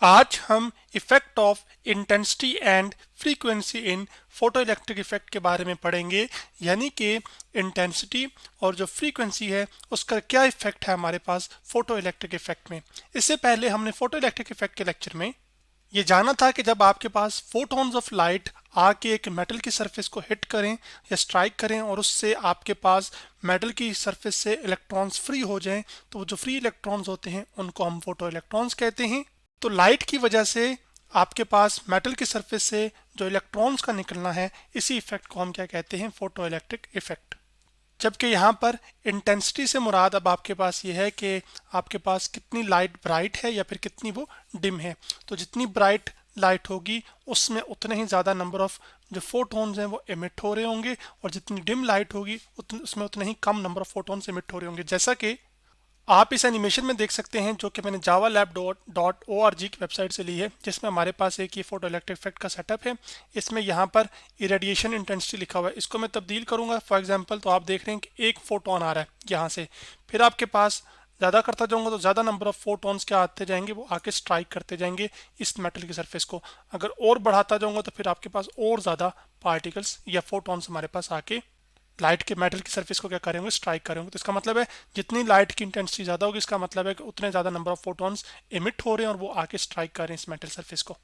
आज हम effect of intensity and frequency in photo electric effect के बारे में पढ़ेंगे। यानी कि इंटेंसिटी और जो फ्रीक्वेंसी है उसका क्या इफेक्ट है हमारे पास फोटो इलेक्ट्रिक इफेक्ट में। इससे पहले हमने फोटो इलेक्ट्रिक इफेक्ट के लेक्चर में ये जाना था कि जब आपके पास फोटॉन्स ऑफ लाइट आके एक मेटल की सरफेस को हिट करें या स्ट्राइक करें और उससे आपके पास मेटल की सरफेस से इलेक्ट्रॉन्स फ्री हो जाएं, तो वो जो फ्री इलेक्ट्रॉन्स होते हैं उनको हम फोटो इलेक्ट्रॉन्स कहते हैं। तो लाइट की वजह से आपके पास मेटल की सरफेस से जो इलेक्ट्रॉन्स का निकलना है, इसी इफेक्ट को हम क्या कहते हैं, फोटो इलेक्ट्रिक इफेक्ट। जबकि यहाँ पर इंटेंसिटी से मुराद अब आपके पास ये है कि आपके पास कितनी लाइट ब्राइट है या फिर कितनी वो डिम है। तो जितनी ब्राइट लाइट होगी उसमें उतने ही ज़्यादा नंबर ऑफ जो फोटॉन्स हैं वो एमिट हो रहे होंगे, और जितनी डिम लाइट होगी उसमें उतने ही कम नंबर ऑफ फोटॉन्स एमिट हो रहे होंगे। जैसा कि आप इस एनिमेशन में देख सकते हैं जो कि मैंने javalab.org की वेबसाइट से ली है, जिसमें हमारे पास एक ये फोटो इलेक्ट्रिक इफेक्ट का सेटअप है। इसमें यहाँ पर इरेडिएशन इंटेंसिटी लिखा हुआ है, इसको मैं तब्दील करूँगा फॉर एग्जांपल। तो आप देख रहे हैं कि एक फोटोन आ रहा है यहाँ से, फिर आपके पास ज़्यादा करता जाऊँगा तो ज़्यादा नंबर ऑफ फोटॉन्स क्या आते जाएंगे, वो आके स्ट्राइक करते जाएंगे इस मेटल की सरफेस को। अगर और बढ़ाता जाऊँगा तो फिर आपके पास और ज़्यादा पार्टिकल्स या फोटॉन्स हमारे पास आके लाइट के मेटल की सरफेस को क्या करेंगे, स्ट्राइक करेंगे। तो इसका मतलब है जितनी लाइट की इंटेंसिटी ज़्यादा होगी, इसका मतलब है कि उतने ज़्यादा नंबर ऑफ फोटॉन्स एमिट हो रहे हैं और वो आके स्ट्राइक कर रहे हैं इस मेटल सरफेस को।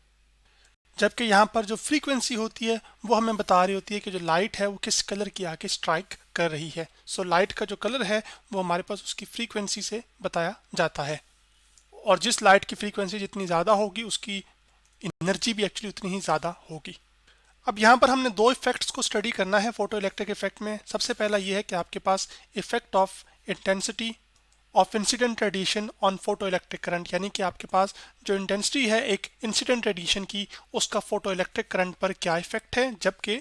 जबकि यहाँ पर जो फ्रीक्वेंसी होती है वो हमें बता रही होती है कि जो लाइट है वो किस कलर की आके स्ट्राइक कर रही है। सो लाइट का जो कलर है वो हमारे पास उसकी फ्रीक्वेंसी से बताया जाता है, और जिस लाइट की फ्रीक्वेंसी जितनी ज़्यादा होगी उसकी एनर्जी भी एक्चुअली उतनी ही ज़्यादा होगी। अब यहाँ पर हमने दो इफेक्ट्स को स्टडी करना है फोटो इलेक्ट्रिक इफेक्ट में। सबसे पहला ये है कि आपके पास effect of intensity of incident radiation on photoelectric current, यानी कि आपके पास जो इंटेंसिटी है एक इंसिडेंट रेडिएशन की, उसका फोटो इलेक्ट्रिक करंट पर क्या इफेक्ट है। जबकि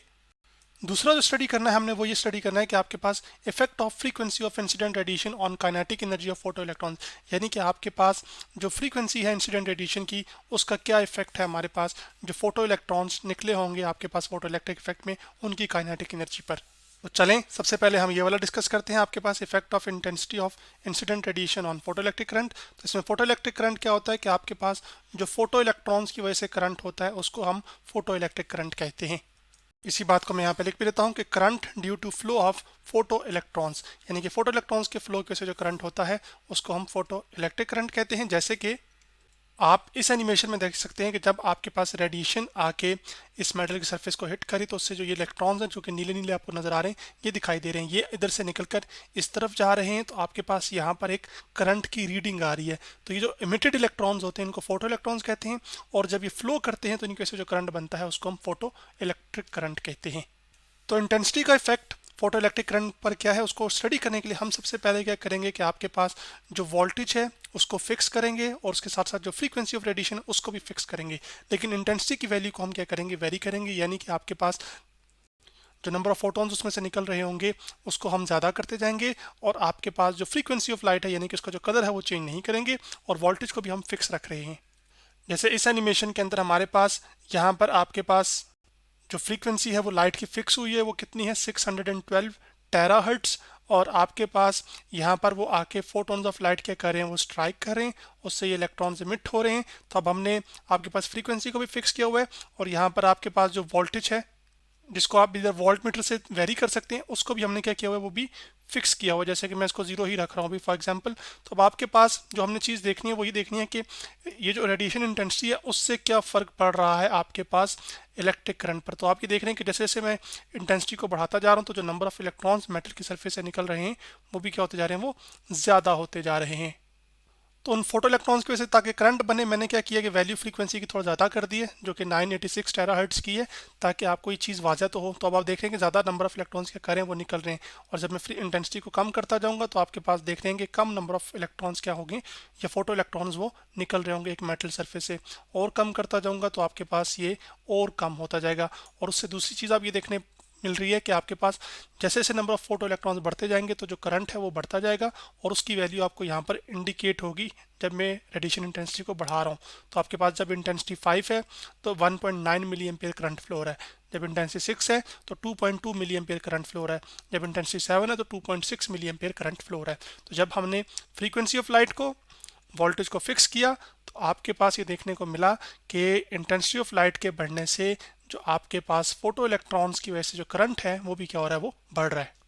दूसरा जो स्टडी करना है हमने वो ये स्टडी करना है कि आपके पास effect of frequency of incident radiation on kinetic energy of photo electrons, यानी कि आपके पास जो फ्रीक्वेंसी है इंसिडेंट रेडिएशन की उसका क्या इफेक्ट है हमारे पास जो फोटो इलेक्ट्रॉन्स निकले होंगे आपके पास फोटो इलेक्ट्रिक इफेक्ट में, उनकी काइनेटिक एनर्जी पर। तो चलें सबसे पहले हम ये वाला डिस्कस करते हैं। आपके पास effect of intensity of incident radiation on photoelectric current. तो इसमें फोटो इलेक्ट्रिक करंट क्या होता है कि आपके पास जो फोटो इलेक्ट्रॉन्स की वजह से करंट होता है उसको हम फोटो इलेक्ट्रिक करंट कहते हैं। इसी बात को मैं यहाँ पे लिख भी देता हूँ कि current due to flow of photo electrons, यानी कि फोटो इलेक्ट्रॉन्स के फ्लो की वजह से जो करंट होता है उसको हम फोटो इलेक्ट्रिक करंट कहते हैं। जैसे कि आप इस एनिमेशन में देख सकते हैं कि जब आपके पास रेडिएशन आके इस मेटल की सरफेस को हिट करी तो उससे जो ये इलेक्ट्रॉन्स हैं जो कि नीले नीले आपको नजर आ रहे हैं, ये दिखाई दे रहे हैं, ये इधर से निकलकर इस तरफ जा रहे हैं। तो आपके पास यहाँ पर एक करंट की रीडिंग आ रही है। तो ये जो इमिटेड इलेक्ट्रॉन्स होते हैं इनको फोटो इलेक्ट्रॉन्स कहते हैं, और जब ये फ्लो करते हैं तो इनकी वजह से जो करंट बनता है उसको हम फोटो इलेक्ट्रिक करंट कहते हैं। तो इंटेंसिटी का इफेक्ट फोटो इलेक्ट्रिक करंट पर क्या है उसको स्टडी करने के लिए हम सबसे पहले क्या करेंगे कि आपके पास जो वोल्टेज है उसको फिक्स करेंगे, और उसके साथ साथ जो फ्रीक्वेंसी ऑफ रेडिएशन है उसको भी फिक्स करेंगे। लेकिन इंटेंसिटी की वैल्यू को हम क्या करेंगे, वेरी करेंगे। यानी कि आपके पास जो नंबर ऑफ फोटॉन्स उसमें से निकल रहे होंगे उसको हम ज़्यादा करते जाएंगे, और आपके पास जो फ्रीक्वेंसी ऑफ लाइट है यानी कि उसका जो कलर है वो चेंज नहीं करेंगे, और वोल्टेज को भी हम फिक्स रख रहे हैं। जैसे इस एनिमेशन के अंदर हमारे पास यहाँ पर आपके पास जो फ्रीक्वेंसी है वो लाइट की फिक्स हुई है, वो कितनी है, 612 टेराहर्ट्ज। और आपके पास यहाँ पर वो आके फोटॉन्स ऑफ लाइट क्या कर रहे हैं, वो स्ट्राइक कर रहे हैं, उससे ये इलेक्ट्रॉन्स इमिट हो रहे हैं। तो अब हमने आपके पास फ्रीक्वेंसी को भी फिक्स किया हुआ है, और यहाँ पर आपके पास जो वोल्टेज है जिसको आप इधर वोल्ट मीटर से वेरी कर सकते हैं, उसको भी हमने क्या किया हुआ है, वो भी फिक्स किया हुआ है। जैसे कि मैं इसको जीरो ही रख रहा हूँ अभी फॉर एग्जांपल। तो अब आपके पास जो हमने चीज़ देखनी है वो ये देखनी है कि ये जो रेडिएशन इंटेंसिटी है उससे क्या फ़र्क पड़ रहा है आपके पास इलेक्ट्रिक करंट पर। तो आप ये देख रहे हैं कि जैसे जैसे मैं इंटेंसिटी को बढ़ाता जा रहा हूँ तो जो नंबर ऑफ इलेक्ट्रॉन्स मेटल की सरफेस से निकल रहे हैं वो भी क्या होते जा रहे हैं, वो ज़्यादा होते जा रहे हैं। तो उन फोटो इलेक्ट्रॉन्स की वजह से ताकि करंट बने, मैंने क्या किया कि वैल्यू फ्रीक्वेंसी की थोड़ा ज़्यादा कर दी है जो कि 986 टेराहर्ट्ज की है, ताकि आपको ये चीज़ वाजह तो हो। तो अब आप देख रहे हैं कि ज़्यादा नंबर ऑफ इलेक्ट्रॉन्स क्या करें वो निकल रहे हैं, और जब मैं फ्री इंटेंसिटी को कम करता जाऊँगा तो आपके पास देख रहे हैं कि कम नंबर ऑफ इलेक्ट्रॉन्स क्या होंगे, या फोटो इलेक्ट्रॉन्स वो निकल रहे होंगे एक मेटल सरफेस से। और कम करता जाऊँगा तो आपके पास ये और कम होता जाएगा। और उससे दूसरी चीज़ आप ये देखने मिल रही है कि आपके पास जैसे जैसे नंबर ऑफ फोटो इलेक्ट्रॉन्स बढ़ते जाएंगे तो जो करंट है वो बढ़ता जाएगा, और उसकी वैल्यू आपको यहाँ पर इंडिकेट होगी जब मैं रेडिएशन इंटेंसिटी को बढ़ा रहा हूँ। तो आपके पास जब इंटेंसिटी 5 है तो 1.9 मिली एम्पियर करंट फ्लो हो रहा है, जब इंटेंसिटी 6 है तो 2.2 मिली एम्पियर करंट फ्लो हो रहा है, जब इंटेंसिटी 7 है तो 2.6 मिली एम्पियर करंट फ्लो हो रहा है। तो जब हमने फ्रीक्वेंसी ऑफ लाइट को वोल्टेज को फिक्स किया तो आपके पास ये देखने को मिला कि इंटेंसिटी ऑफ लाइट के बढ़ने से जो आपके पास फोटो इलेक्ट्रॉन्स की वजह से जो करंट है वो भी क्या हो रहा है, वो बढ़ रहा है।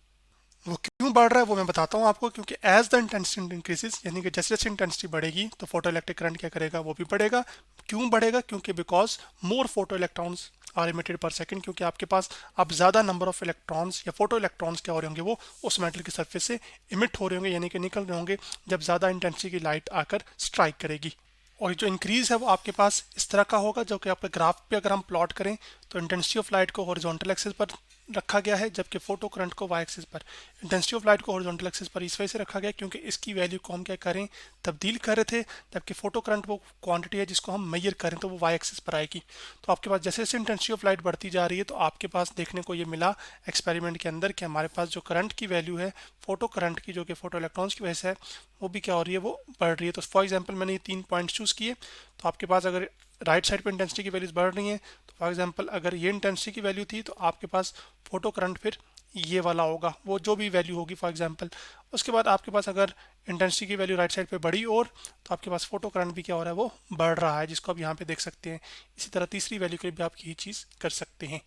वो क्यों बढ़ रहा है वो मैं बताता हूँ आपको, क्योंकि एज द इंटेंसिटी इंक्रीजेस, यानी कि जैसे जैसे इंटेंसिटी बढ़ेगी तो फोटो इलेक्ट्रिक करंट क्या करेगा, वो भी बढ़ेगा। क्यों बढ़ेगा, क्योंकि because more photo electrons are emitted per second, क्योंकि आपके पास अब ज़्यादा नंबर ऑफ इलेक्ट्रॉन्स या फोटो इलेक्ट्रॉन्स क्या हो रहे होंगे, वो उस मेटल की सरफेस से इमिट हो रहे होंगे, यानी कि निकल रहे होंगे जब ज़्यादा इंटेंसिटी की लाइट आकर स्ट्राइक करेगी। और जो इंक्रीज है वो आपके पास इस तरह का होगा, जो कि आपके ग्राफ पे अगर हम प्लॉट करें तो इंटेंसिटी ऑफ लाइट को हॉरिजॉन्टल एक्सिस पर रखा गया है, जबकि फोटो करंट को वाई एक्सिस पर। इंटेंसिटी ऑफ लाइट को हॉरिजॉन्टल एक्सिस पर इस वजह से रखा गया क्योंकि इसकी वैल्यू को हम क्या करें, तब्दील कर रहे थे, जबकि फोटो करंट वो क्वांटिटी है जिसको हम मेजर करें तो वो वाई एक्सिस पर आएगी। तो आपके पास जैसे जैसे इंटेंसिटी ऑफ लाइट बढ़ती जा रही है तो आपके पास देखने को ये मिला एक्सपेरिमेंट के अंदर कि हमारे पास जो करंट की वैल्यू है फोटो करंट की, जो कि फोटो इलेक्ट्रॉन्स की वजह से है, वो भी क्या हो रही है, वो बढ़ रही है। तो फॉर एग्जाम्पल मैंने ये 3 पॉइंट चूज़ किए, तो आपके पास अगर राइट साइड पे इंटेंसिटी की वैल्यूज बढ़ रही हैं तो फॉर एग्जांपल अगर ये इंटेंसिटी की वैल्यू थी तो आपके पास फोटो करंट फिर ये वाला होगा, वो जो भी वैल्यू होगी फॉर एग्जांपल। उसके बाद आपके पास अगर इंटेंसिटी की वैल्यू राइट साइड पे बढ़ी और तो आपके पास फोटो करंट भी क्या हो रहा है, वो बढ़ रहा है, जिसको आप यहाँ पे देख सकते हैं। इसी तरह तीसरी वैल्यू के लिए भी आप यही चीज़ कर सकते हैं।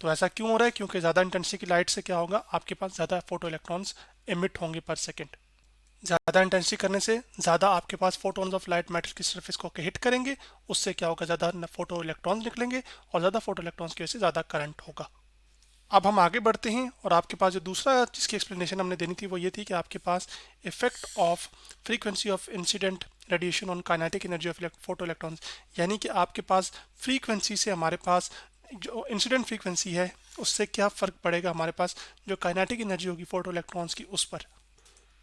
तो ऐसा क्यों हो रहा है, क्योंकि ज़्यादा इंटेंसिटी की लाइट से क्या होगा, आपके पास ज़्यादा फोटो इलेक्ट्रॉन्स एमिट होंगे पर सेकेंड। ज़्यादा इंटेंसिटी करने से ज़्यादा आपके पास फोटोन्स ऑफ लाइट मेटल की सरफेस को हिट करेंगे, उससे क्या होगा, ज़्यादा फोटो इलेक्ट्रॉन्स निकलेंगे और ज़्यादा फोटो इलेक्ट्रॉन्स की वजह से ज़्यादा करंट होगा। अब हम आगे बढ़ते हैं और आपके पास जो दूसरा जिसकी एक्सप्लेनेशन हमने देनी थी वो ये थी कि आपके पास effect of frequency of incident radiation on kinetic energy of photo electrons, यानी कि आपके पास फ्रीक्वेंसी से हमारे पास जो इंसिडेंट फ्रीक्वेंसी है उससे क्या फ़र्क पड़ेगा हमारे पास जो काइनेटिक एनर्जी होगी फोटो इलेक्ट्रॉन्स की उस पर।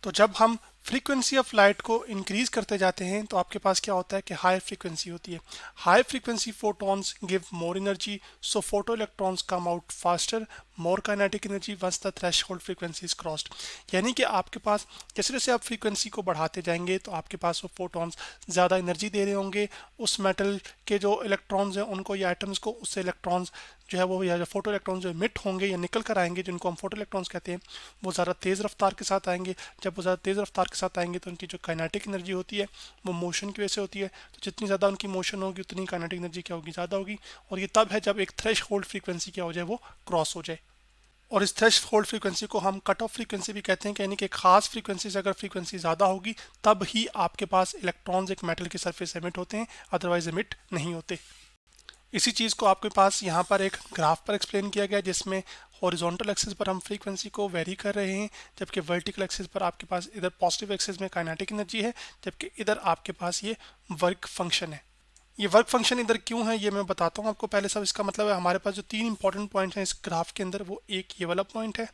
तो जब हम फ्रीक्वेंसी ऑफ लाइट को इंक्रीज करते जाते हैं तो आपके पास क्या होता है कि हाई फ्रीक्वेंसी होती है। High frequency photons give more energy, so photo electrons come out faster, more kinetic energy once the threshold frequency is crossed. यानी कि आपके पास जैसे जैसे आप फ्रीक्वेंसी को बढ़ाते जाएंगे तो आपके पास वो फोटॉन्स ज़्यादा एनर्जी दे रहे होंगे उस मेटल के जो इलेक्ट्रॉन्स हैं उनको या एटम्स को, उससे इलेक्ट्रॉन्स जो है वो या जो फोटो इलेक्ट्रॉन जो इमिट होंगे या निकल कर आएंगे जिनको हम फोटो इलेक्ट्रॉन्स कहते हैं, वो ज़्यादा तेज़ रफ्तार के साथ आएंगे। जब वो ज़्यादा तेज़ रफ्तार के साथ आएंगे तो उनकी जो काइनेटिक एनर्जी होती है वो मोशन की वजह से होती है, तो जितनी ज़्यादा उनकी मोशन होगी उतनी काइनेटिक एनर्जी क्या होगी, ज़्यादा होगी। और ये तब है जब एक थ्रेश होल्ड फ्रीक्वेंसी क्या हो जाए, वो क्रॉस हो जाए। और इस थ्रेश होल्ड फ्रीक्वेंसी को हम कट ऑफ फ्रीक्वेंसी भी कहते हैं, यानी कि खास फ्रीक्वेंसी से अगर फ्रीक्वेंसी ज़्यादा होगी तब ही आपके पास इलेक्ट्रॉन्स एक मेटल की सरफेस एमिट होते हैं, अदरवाइज एमिट नहीं होते। इसी चीज़ को आपके पास यहाँ पर एक ग्राफ पर एक्सप्लेन किया गया जिसमें हॉरिजॉन्टल एक्सिस पर हम फ्रीक्वेंसी को वेरी कर रहे हैं, जबकि वर्टिकल एक्सिस पर आपके पास इधर पॉजिटिव एक्सिस में काइनेटिक एनर्जी है, जबकि इधर आपके पास ये वर्क फंक्शन है। ये वर्क फंक्शन इधर क्यों है ये मैं बताता हूँ आपको पहले। सब इसका मतलब है हमारे पास जो 3 इंपॉर्टेंट पॉइंट हैं इस ग्राफ के अंदर, वो एक ये वाला पॉइंट है,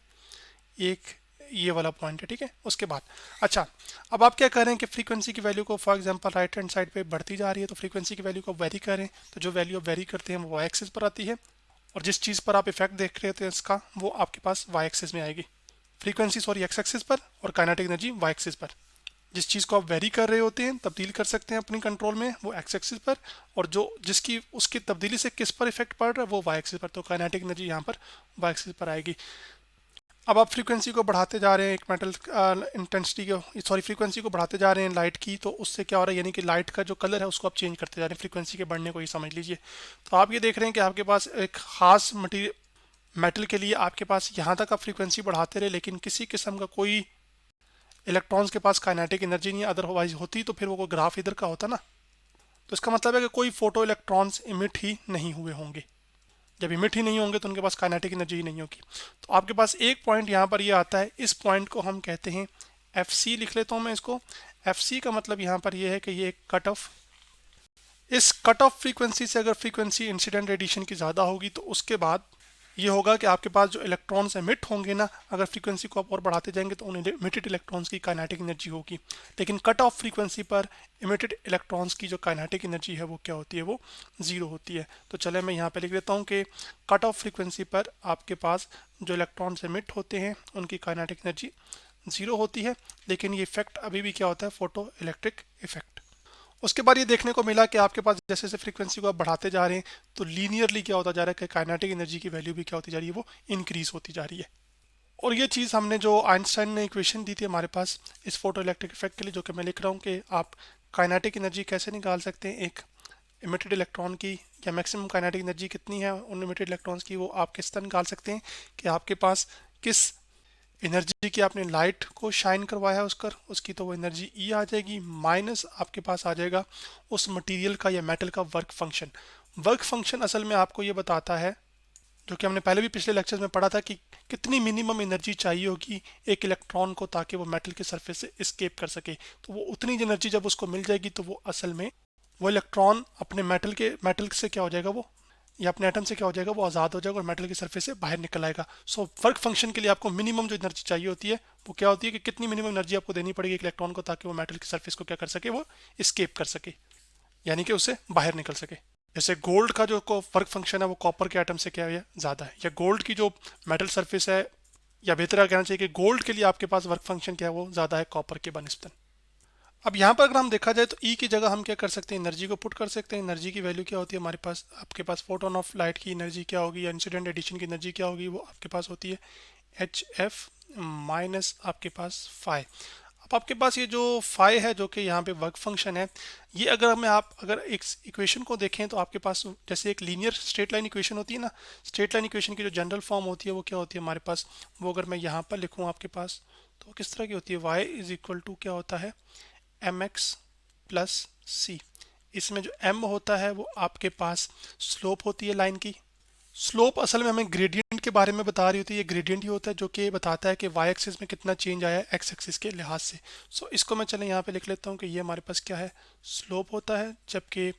एक ये वाला पॉइंट है, ठीक है। उसके बाद अच्छा, अब आप क्या कर रहे हैं कि फ्रीक्वेंसी की वैल्यू को for example right hand side पे बढ़ती जा रही है, तो फ्रीक्वेंसी की वैल्यू को वेरी करें तो जो वैल्यू आप वेरी करते हैं वो वाई एक्सिस पर आती है, और जिस चीज़ पर आप इफेक्ट देख रहे थे इसका वो आपके पास वाई एक्सिस में आएगी। फ्रीक्वेंसी सॉरी एक्स एक्सिस पर और काइनेटिक एनर्जी वाई एक्सिस पर। जिस चीज़ को आप वेरी कर रहे होते हैं तब्दील कर सकते हैं अपनी कंट्रोल में, वो एक्स एक्सिस पर, और जो जिसकी उसकी तब्दीली से किस पर इफेक्ट पड़ रहा है वो वाई एक्सिस पर, तो काइनेटिक एनर्जी यहाँ पर वाई एक्सिस पर आएगी। अब आप फ्रीक्वेंसी को बढ़ाते जा रहे हैं एक मेटल इंटेंसिटी को सॉरी फ्रीक्वेंसी को बढ़ाते जा रहे हैं लाइट की, तो उससे क्या हो रहा है, यानी कि लाइट का जो कलर है उसको आप चेंज करते जा रहे हैं फ्रीक्वेंसी के बढ़ने को ही समझ लीजिए। तो आप ये देख रहे हैं कि आपके पास एक खास मटीरियल मेटल के लिए आपके पास यहाँ तक आप फ्रीक्वेंसी बढ़ाते रहे लेकिन किसी किस्म का कोई इलेक्ट्रॉन्स के पास काइनेटिक एनर्जी नहीं, अदरवाइज होती तो फिर वो कोई ग्राफ इधर का होता ना। तो इसका मतलब है कि कोई फोटो इलेक्ट्रॉन्स इमिट ही नहीं हुए होंगे। जब इमिट ही नहीं होंगे तो उनके पास काइनेटिक एनर्जी ही नहीं होगी। तो आपके पास एक पॉइंट यहाँ पर ये आता है, इस पॉइंट को हम कहते हैं एफ सी, लिख लेता हूँ मैं इसको। एफ सी का मतलब यहाँ पर ये है कि ये एक कट ऑफ, इस कट ऑफ फ्रीक्वेंसी से अगर फ्रीक्वेंसी इंसिडेंट रेडिएशन की ज़्यादा होगी तो उसके बाद ये होगा कि आपके पास जो इलेक्ट्रॉन्स एमिट होंगे ना, अगर फ्रीक्वेंसी को आप और बढ़ाते जाएंगे तो उन इमिटेड इलेक्ट्रॉन्स की काइनेटिक एनर्जी होगी। लेकिन कट ऑफ फ्रीक्वेंसी पर इमिटेड इलेक्ट्रॉन्स की जो काइनेटिक एनर्जी है वो क्या होती है, वो ज़ीरो होती है। तो चले मैं यहाँ पे लिख देता हूँ कि कट ऑफ फ्रीक्वेंसी पर आपके पास जो इलेक्ट्रॉन्स एमिट होते हैं उनकी काइनेटिक एनर्जी ज़ीरो होती है, लेकिन ये इफेक्ट अभी भी क्या होता है, फोटो इलेक्ट्रिक इफेक्ट। उसके बाद ये देखने को मिला कि आपके पास जैसे जैसे फ्रीक्वेंसी को आप बढ़ाते जा रहे हैं तो लीनियरली क्या होता जा रहा है कि काइनेटिक एनर्जी की वैल्यू भी क्या होती जा रही है, वो इंक्रीज होती जा रही है। और ये चीज़ हमने जो आइंस्टाइन ने इक्वेशन दी थी हमारे पास इस फोटो इलेक्ट्रिक इफेक्ट के लिए, जो कि मैं लिख रहा हूँ कि आप काइनेटिक एनर्जी कैसे निकाल सकते हैं एक इमिटेड इलेक्ट्रॉन की, या मैक्सिमम काइनेटिक एनर्जी कितनी है उन इमिटेड इलेक्ट्रॉन्स की, वो आप किस तरह निकाल सकते हैं कि आपके पास किस एनर्जी की आपने लाइट को शाइन करवाया है उसकी तो वो एनर्जी ई आ जाएगी, माइनस आपके पास आ जाएगा उस मटेरियल का या मेटल का वर्क फंक्शन। वर्क फंक्शन असल में आपको ये बताता है, जो कि हमने पहले भी पिछले लेक्चर्स में पढ़ा था, कि कितनी मिनिमम एनर्जी चाहिए होगी एक इलेक्ट्रॉन को ताकि वो मेटल के सरफेस से एस्केप कर सके। तो वो उतनी एनर्जी जब उसको मिल जाएगी तो वो असल में वो इलेक्ट्रॉन अपने मेटल से क्या हो जाएगा, वो या अपने एटम से क्या हो जाएगा, वो आज़ाद हो जाएगा और मेटल की सरफेस से बाहर निकल आएगा। सो वर्क फंक्शन के लिए आपको मिनिमम जो एनर्जी चाहिए होती है वो क्या होती है, कि कितनी मिनिमम एनर्जी आपको देनी पड़ेगी एक इलेक्ट्रॉन को ताकि वो मेटल की सरफेस को क्या कर सके, वो एस्केप कर सके, यानी कि उससे बाहर निकल सके। जैसे गोल्ड का जो वर्क फंक्शन है वो कॉपर के एटम से क्या है, ज़्यादा है, या गोल्ड की जो मेटल सरफेस है, या बेहतर कहना चाहिए कि गोल्ड के लिए आपके पास वर्क फंक्शन क्या है, वो ज़्यादा है कॉपर के बनिस्बत। अब यहाँ पर अगर हम देखा जाए तो ई की जगह हम क्या कर सकते हैं, एनर्जी को पुट कर सकते हैं। एनर्जी की वैल्यू क्या होती है हमारे पास, आपके पास फोटोन ऑफ लाइट की एनर्जी क्या होगी, या इंसिडेंट एडिशन की एनर्जी क्या होगी, वो आपके पास होती है एच एफ माइनस आपके पास फाई। अब आपके पास ये जो फाई है जो कि यहाँ पे वर्क फंक्शन है, ये आप अगर एक इक्वेशन को देखें तो आपके पास जैसे एक लीनियर स्ट्रेट लाइन इक्वेशन होती है ना, स्ट्रेट लाइन इक्वेशन की जो जनरल फॉर्म होती है वो क्या होती है हमारे पास, वो अगर मैं यहाँ पर लिखूँ आपके पास तो किस तरह की होती है, वाई इज इक्वल टू क्या होता है, एम एक्स प्लस सी। इसमें जो m होता है वो आपके पास स्लोप होती है लाइन की। स्लोप असल में हमें ग्रेडियंट के बारे में बता रही होती है, ये ग्रेडियंट ही होता है जो कि बताता है कि वाई एक्सिस में कितना चेंज आया है एक्स एक्सिस के लिहाज से। सो इसको मैं चलें यहाँ पे लिख लेता हूँ कि ये हमारे पास क्या है, स्लोप होता है, जबकि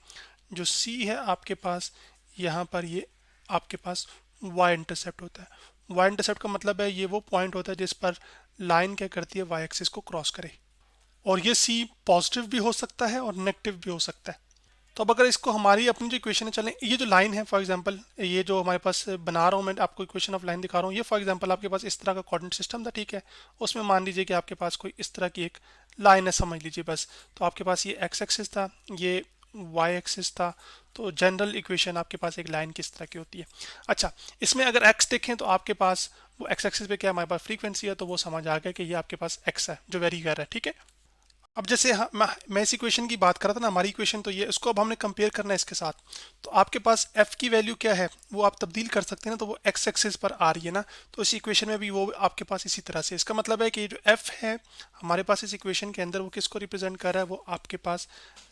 जो c है आपके पास यहाँ पर ये आपके पास y इंटरसेप्ट होता है। y इंटरसेप्ट का मतलब है ये वो पॉइंट होता है जिस पर लाइन क्या करती है, y एक्सिस को क्रॉस करे, और ये सी पॉजिटिव भी हो सकता है और नेगेटिव भी हो सकता है। तो अब अगर इसको हमारी अपनी जो इक्वेशन है चलें, ये जो लाइन है फॉर एग्जांपल, ये जो हमारे पास बना रहा हूँ मैं आपको इक्वेशन ऑफ लाइन दिखा रहा हूँ, ये फॉर एग्जांपल आपके पास इस तरह का कोऑर्डिनेट सिस्टम था, ठीक है। उसमें मान लीजिए कि आपके पास कोई इस तरह की एक लाइन है, समझ लीजिए बस। तो आपके पास ये एक्स एक्सिस था, ये वाई एक्सिस था। तो जनरल इक्वेशन आपके पास एक लाइन किस तरह की होती है। अच्छा, इसमें अगर एक्स देखें तो आपके पास वो एक्स एक्सिस पे क्या हमारे पास फ्रीक्वेंसी है, तो वो समझ आ गया कि ये आपके पास एक्स है जो वेरी कर रहा है, ठीक है। अब जैसे मैं इस इक्वेशन की बात कर रहा था ना, हमारी इक्वेशन तो ये, इसको अब हमने कंपेयर करना है इसके साथ। तो आपके पास f की वैल्यू क्या है वो आप तब्दील कर सकते हैं ना, तो वो x एक्सिस पर आ रही है ना, तो इस इक्वेशन में भी वो आपके पास इसी तरह से। इसका मतलब है कि जो f है हमारे पास इस इक्वेशन के अंदर वो किसको रिप्रेजेंट कर रहा है, वो आपके पास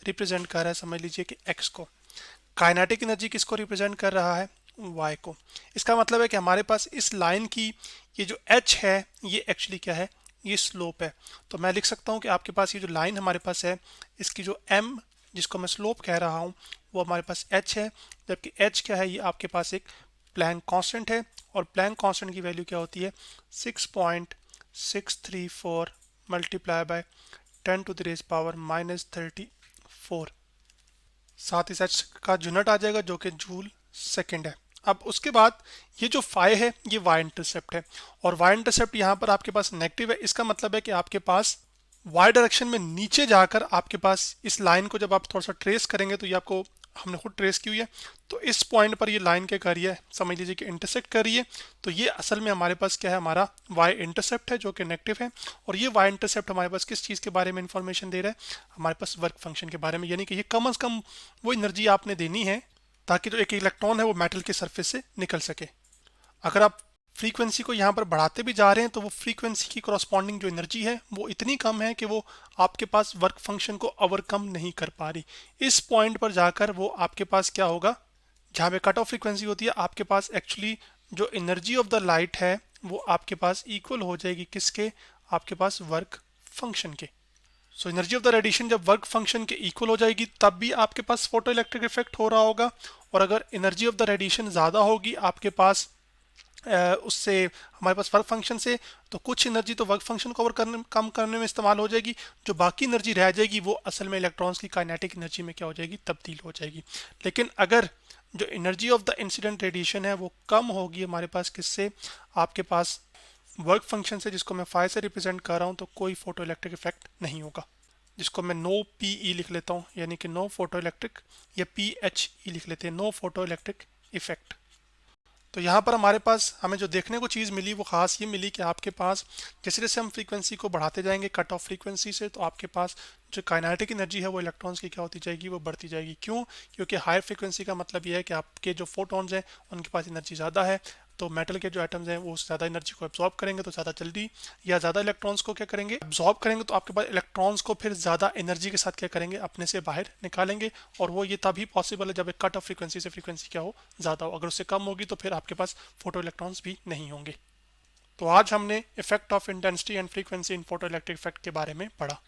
रिप्रेजेंट कर रहा है, समझ लीजिए कि x को। काइनेटिक एनर्जी किसको रिप्रेजेंट कर रहा है, y को। इसका मतलब है कि हमारे पास इस लाइन की ये जो h है ये एक्चुअली क्या है, ये स्लोप है। तो मैं लिख सकता हूँ कि आपके पास ये जो लाइन हमारे पास है, इसकी जो m जिसको मैं स्लोप कह रहा हूँ वो हमारे पास h है, जबकि h क्या है, ये आपके पास एक प्लैंक कांस्टेंट है, और प्लैंक कांस्टेंट की वैल्यू क्या होती है, 6.634 मल्टीप्लाई बाय 10⁻⁻34। साथ ही एच का यूनिट आ जाएगा जो कि जूल सेकंड है। अब उसके बाद ये जो फाई है ये वाई इंटरसेप्ट है, और वाई इंटरसेप्ट यहाँ पर आपके पास नेगेटिव है। इसका मतलब है कि आपके पास वाई डायरेक्शन में नीचे जाकर आपके पास इस लाइन को जब आप थोड़ा सा ट्रेस करेंगे, तो ये आपको हमने खुद ट्रेस की हुई है, तो इस पॉइंट पर ये लाइन क्या कर रही है, समझ लीजिए कि इंटरसेक्ट कर रही है। तो ये असल में हमारे पास क्या है, हमारा वाई इंटरसेप्ट है जो कि नेगेटिव है, और ये वाई इंटरसेप्ट हमारे पास किस चीज़ के बारे में इंफॉर्मेशन दे रहा है, हमारे पास वर्क फंक्शन के बारे में, यानी कि ये कम से कम वो एनर्जी आपने देनी है ताकि जो एक इलेक्ट्रॉन है वो मेटल के सरफेस से निकल सके। अगर आप फ्रीक्वेंसी को यहाँ पर बढ़ाते भी जा रहे हैं तो वो फ्रीक्वेंसी की करस्पॉन्डिंग जो एनर्जी है वो इतनी कम है कि वो आपके पास वर्क फंक्शन को ओवरकम नहीं कर पा रही। इस पॉइंट पर जाकर वो आपके पास क्या होगा, जहाँ पे कट ऑफ फ्रीक्वेंसी होती है, आपके पास एक्चुअली जो एनर्जी ऑफ द लाइट है वो आपके पास इक्वल हो जाएगी किसके, आपके पास वर्क फंक्शन के। So energy of the radiation जब वर्क फंक्शन के इक्वल हो जाएगी तब भी आपके पास फोटो इलेक्ट्रिक इफेक्ट हो रहा होगा, और अगर एनर्जी ऑफ द रेडिएशन ज़्यादा होगी आपके पास उससे हमारे पास वर्क फंक्शन से, तो कुछ एनर्जी तो वर्क फंक्शन को कम करने में इस्तेमाल हो जाएगी, जो बाकी एनर्जी रह जाएगी वो असल में इलेक्ट्रॉन्स की काइनेटिक एनर्जी में क्या हो जाएगी, तब्दील हो जाएगी। लेकिन अगर जो energy of the incident radiation है वो कम होगी हमारे पास किससे, आपके पास वर्क फंक्शन से, जिसको मैं फाई से रिप्रेजेंट कर रहा हूँ, तो कोई फोटो इलेक्ट्रिक इफेक्ट नहीं होगा, जिसको मैं नो पी ई लिख लेता हूँ, यानी कि नो फोटो इलेक्ट्रिक, या पी एच ई लिख लेते हैं, नो फोटो इलेक्ट्रिक इफेक्ट। तो यहाँ पर हमारे पास हमें जो देखने को चीज़ मिली वो ख़ास ये मिली कि आपके पास जैसे जैसे हम फ्रीक्वेंसी को बढ़ाते जाएंगे कट ऑफ फ्रीक्वेंसी से, तो आपके पास जो काइनेटिक एनर्जी है वो इलेक्ट्रॉन्स की क्या होती जाएगी, वो बढ़ती जाएगी। क्यों? क्योंकि हायर फ्रीक्वेंसी का मतलब ये है कि आपके जो फोटॉन्स हैं उनके पास एनर्जी ज़्यादा है, तो मेटल के जो एटम्स हैं वो ज़्यादा एनर्जी को एब्जॉर्ब करेंगे, तो ज़्यादा जल्दी या ज़्यादा इलेक्ट्रॉन्स को क्या करेंगे, एब्जॉर्ब करेंगे। तो आपके पास इलेक्ट्रॉन्स को फिर ज़्यादा एनर्जी के साथ क्या करेंगे, अपने से बाहर निकालेंगे। और वो ये तभी पॉसिबल है जब एक कट ऑफ फ्रीक्वेंसी से फ्रीक्वेंसी क्या हो, ज़्यादा हो। अगर उससे कम होगी तो फिर आपके पास फोटो इलेक्ट्रॉन्स भी नहीं होंगे। तो आज हमने effect of intensity and frequency in photo electric effect के बारे में पढ़ा।